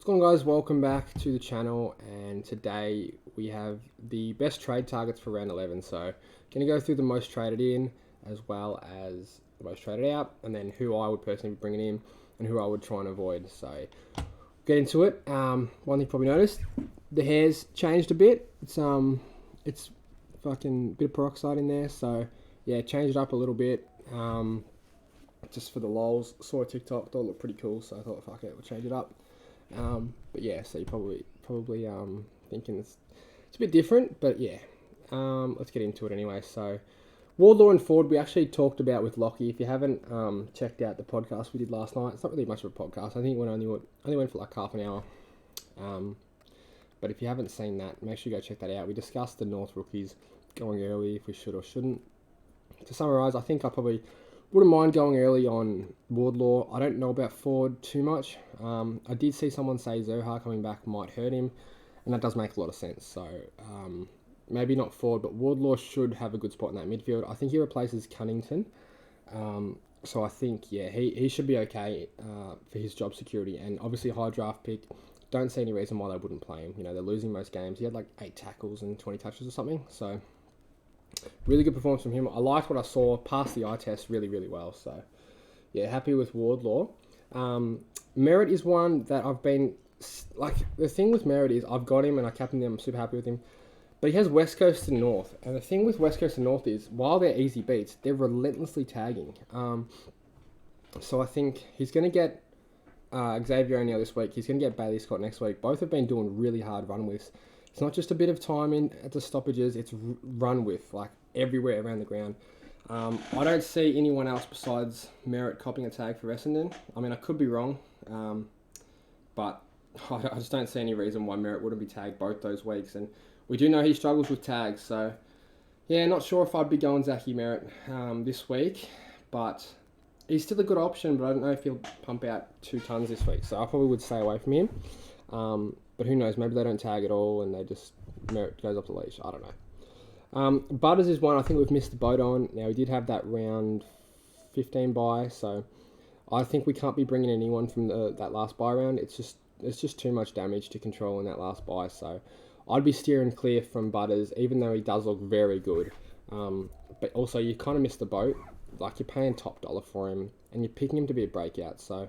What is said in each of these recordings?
What's going on, guys? Welcome back to the channel, and today we have the best trade targets for round 11. So going to go through the most traded in as well as the most traded out, and then who I would personally be bringing in and who I would try and avoid. So get into it. One thing you probably noticed, the hair's changed a bit. It's fucking bit of peroxide in there, so yeah, changed it up a little bit. Just for the lols, saw a TikTok, thought it looked pretty cool, so I thought, fuck it, we'll change it up. But yeah, so you're probably thinking it's a bit different, but yeah. Let's get into it anyway. So Wardlaw and Ford, we actually talked about with Lockie. If you haven't checked out the podcast we did last night, it's not really much of a podcast. I think it only went for like half an hour. But if you haven't seen that, make sure you go check that out. We discussed the North rookies going early, if we should or shouldn't. To summarise, I think I probably wouldn't mind going early on Wardlaw. I don't know about Ford too much. I did see someone say Zohar coming back might hurt him, and that does make a lot of sense. So maybe not Ford, but Wardlaw should have a good spot in that midfield. I think he replaces Cunnington. So I think, yeah, he should be okay for his job security. And obviously a high draft pick. Don't see any reason why they wouldn't play him. You know, they're losing most games. He had like 8 tackles and 20 touches or something. So really good performance from him. I liked what I saw. Passed the eye test really, really well. So yeah, happy with Wardlaw. Merritt is one that I've been... Like, the thing with Merritt is I've got him and I captained him. I'm super happy with him. But he has West Coast and North. And the thing with West Coast and North is, while they're easy beats, they're relentlessly tagging. So I think he's going to get Xavier O'Neill this week. He's going to get Bailey Scott next week. Both have been doing really hard run widths. It's not just a bit of time in at the stoppages. It's run width, like everywhere around the ground. I don't see anyone else besides Merritt copping a tag for Essendon. I mean, I could be wrong. But I just don't see any reason why Merritt wouldn't be tagged both those weeks. And we do know he struggles with tags. So, yeah, not sure if I'd be going Zachy Merritt this week. But he's still a good option, but I don't know if he'll pump out 2 tons this week. So I probably would stay away from him. But who knows? Maybe they don't tag at all and they just... Merritt goes off the leash. I don't know. Butters is one I think we've missed the boat on. Now, we did have that round 15 bye, so I think we can't be bringing anyone from that last bye round. It's just too much damage to control in that last bye, so I'd be steering clear from Butters, even though he does look very good. But also, you kind of missed the boat. Like, you're paying top dollar for him, and you're picking him to be a breakout, so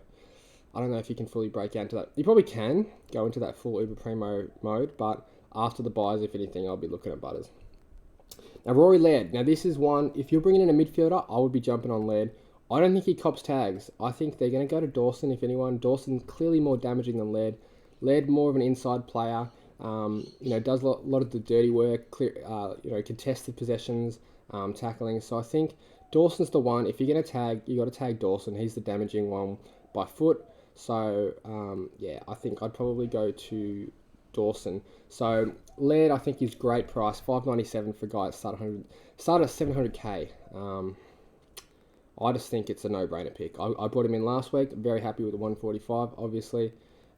I don't know if he can fully break out into that. He probably can go into that full Uber Primo mode, but after the buys, if anything, I'll be looking at Butters. Now, Rory Laird. Now, this is one, if you're bringing in a midfielder, I would be jumping on Laird. I don't think he cops tags. I think they're going to go to Dawson, if anyone. Dawson clearly more damaging than Laird. Laird more of an inside player. Does a lot of the dirty work, contested possessions, tackling. So I think Dawson's the one. If you're going to tag, you got to tag Dawson. He's the damaging one by foot. So, I think I'd probably go to Dawson. So Laird, I think, is great price, $5.97 for a guy that start at 700k. I just think it's a no-brainer pick. I brought him in last week. I'm very happy with the 145, obviously,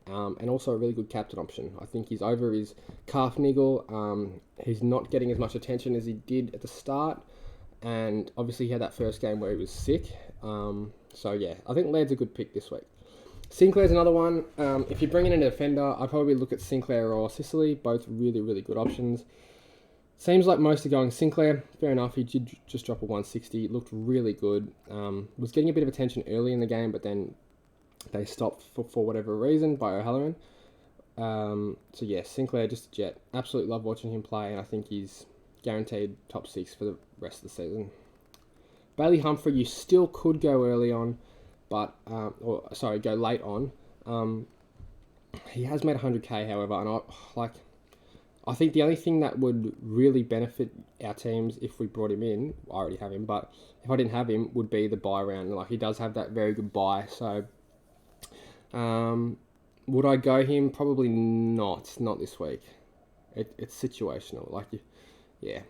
and also a really good captain option. I think he's over his calf niggle. He's not getting as much attention as he did at the start, and obviously he had that first game where he was sick. So yeah, I think Laird's a good pick this week. Sinclair's another one. If you're bringing in a defender, I'd probably look at Sinclair or Sicily. Both really, really good options. Seems like most are going Sinclair. Fair enough. He did just drop a 160. Looked really good. Was getting a bit of attention early in the game, but then they stopped for whatever reason by O'Halloran. So yeah, Sinclair, just a jet. Absolutely love watching him play, and I think he's guaranteed top 6 for the rest of the season. Bailey Humphrey, you still could go early on. But, go late on. He has made 100k, however, and I think the only thing that would really benefit our teams if we brought him in, I already have him, but if I didn't have him, would be the buy round. Like, he does have that very good buy, so would I go him? Probably not this week. It's situational. Yeah.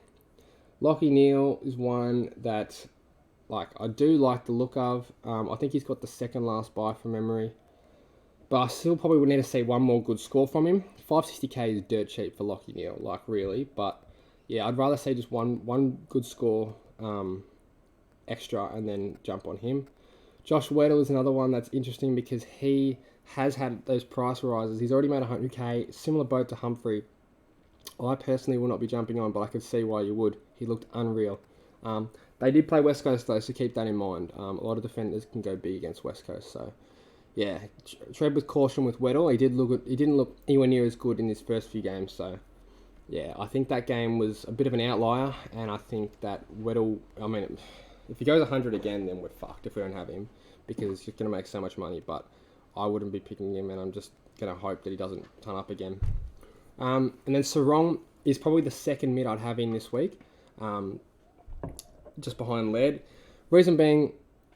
Lockie Neal is one that... I do like the look of. I think he's got the second last buy from memory. But I still probably would need to see one more good score from him. 560k is dirt cheap for Lockie Neal, really. But, yeah, I'd rather say just one good score extra and then jump on him. Josh Weddle is another one that's interesting because he has had those price rises. He's already made 100k, similar boat to Humphrey. I personally will not be jumping on, but I could see why you would. He looked unreal. They did play West Coast though, so keep that in mind. A lot of defenders can go big against West Coast, so yeah, tread with caution with Weddle. He didn't look anywhere near as good in his first few games, so yeah, I think that game was a bit of an outlier, and I think that Weddle, I mean, if he goes 100 again, then we're fucked if we don't have him, because he's going to make so much money, but I wouldn't be picking him, and I'm just going to hope that he doesn't turn up again. And then Sarong is probably the second mid I'd have in this week, just behind Laird. Reason being,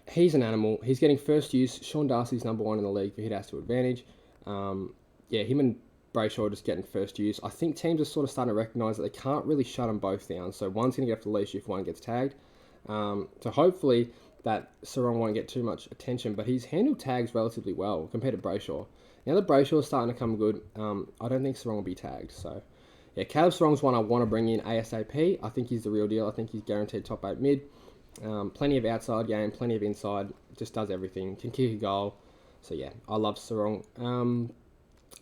he's an animal. He's getting first use. Sean Darcy's number 1 in the league for hit has to advantage. Yeah, him and Brayshaw are just getting first use. I think teams are sort of starting to recognise that they can't really shut them both down. So one's going to get off the leash if one gets tagged. So hopefully that Sarong won't get too much attention. But he's handled tags relatively well compared to Brayshaw. Now that Brayshaw's starting to come good, I don't think Sarong will be tagged. So yeah, Caleb Sarong's one I want to bring in ASAP. I think he's the real deal. I think he's guaranteed top 8 mid. Plenty of outside game, plenty of inside. Just does everything. Can kick a goal. So yeah, I love Sarong.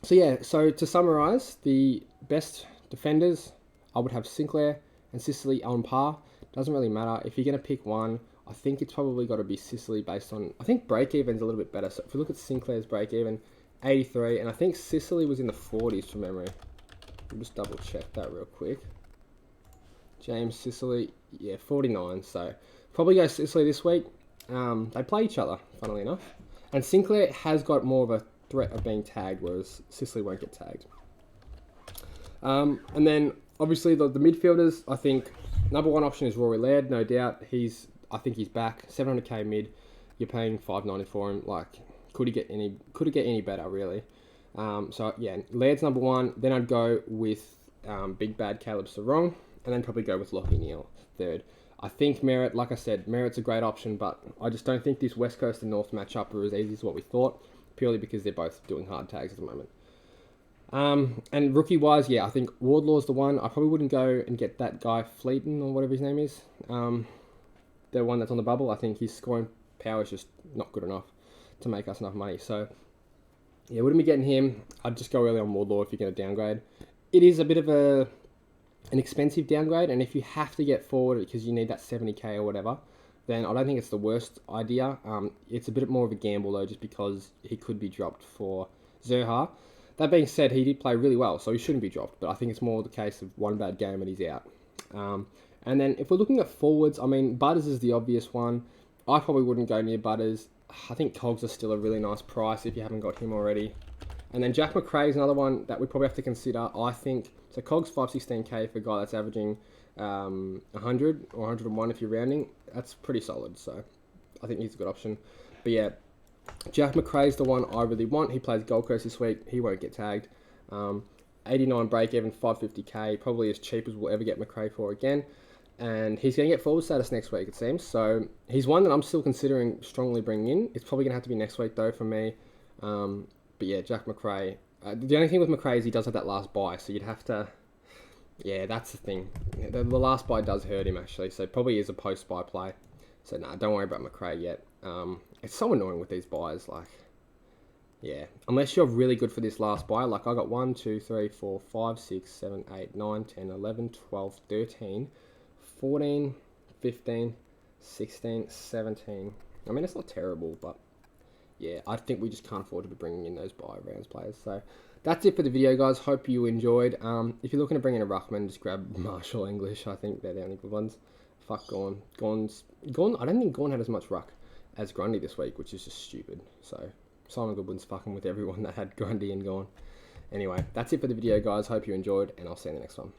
So to summarise, the best defenders, I would have Sinclair and Sicily on par. Doesn't really matter. If you're going to pick one, I think it's probably got to be Sicily based on... I think break-even's a little bit better. So if you look at Sinclair's break-even, 83. And I think Sicily was in the 40s from memory. I'll just double-check that real quick. James Sicily, yeah, 49. So probably go Sicily this week. They play each other, funnily enough. And Sinclair has got more of a threat of being tagged, whereas Sicily won't get tagged. And then, obviously, the midfielders, I think, number 1 option is Rory Laird, no doubt. I think he's back. 700k mid. You're paying $590 for him. Like, could he get any better, really? So, yeah, Laird's number 1. Then I'd go with Big Bad Caleb Sarong, and then probably go with Lockie Neal third. I think Merritt, like I said, Merritt's a great option, but I just don't think this West Coast and North matchup are as easy as what we thought, purely because they're both doing hard tags at the moment. And rookie-wise, yeah, I think Wardlaw's the one. I probably wouldn't go and get that guy Fleeton or whatever his name is. The one that's on the bubble. I think his scoring power is just not good enough to make us enough money. So, yeah, wouldn't be getting him. I'd just go early on Wardlaw if you're going to downgrade. It is a bit of an expensive downgrade, and if you have to get forward because you need that 70k or whatever, then I don't think it's the worst idea. It's a bit more of a gamble, though, just because he could be dropped for Zerha. That being said, he did play really well, so he shouldn't be dropped, but I think it's more the case of one bad game and he's out. And then if we're looking at forwards, I mean, Butters is the obvious one. I probably wouldn't go near Butters. I think Cogs are still a really nice price if you haven't got him already. And then Jack McRae is another one that we probably have to consider, I think. So Cogs 516k for a guy that's averaging 100 or 101 if you're rounding. That's pretty solid, so I think he's a good option. But yeah, Jack McRae's the one I really want. He plays Gold Coast this week. He won't get tagged. 89 break even, 550k, probably as cheap as we'll ever get McRae for again. And he's going to get forward status next week, it seems. So he's one that I'm still considering strongly bringing in. It's probably going to have to be next week, though, for me. But yeah, Jack McRae. The only thing with McRae is he does have that last buy, so you'd have to... Yeah, that's the thing. The last buy does hurt him, actually, so probably is a post-buy play. So nah, don't worry about McRae yet. It's so annoying with these buys, like... Yeah, unless you're really good for this last buy, like I got 1, 2, 3, 4, 5, 6, 7, 8, 9, 10, 11, 12, 13, 14, 15, 16, 17. I mean, it's not terrible, but yeah, I think we just can't afford to be bringing in those buy rounds players. So that's it for the video, guys. Hope you enjoyed. If you're looking to bring in a ruckman, just grab Marshall English. I think they're the only good ones. Fuck Gorn. Gorn. I don't think Gorn had as much ruck as Grundy this week, which is just stupid. So Simon Goodwin's fucking with everyone that had Grundy and Gorn. Anyway, that's it for the video, guys. Hope you enjoyed, and I'll see you in the next one.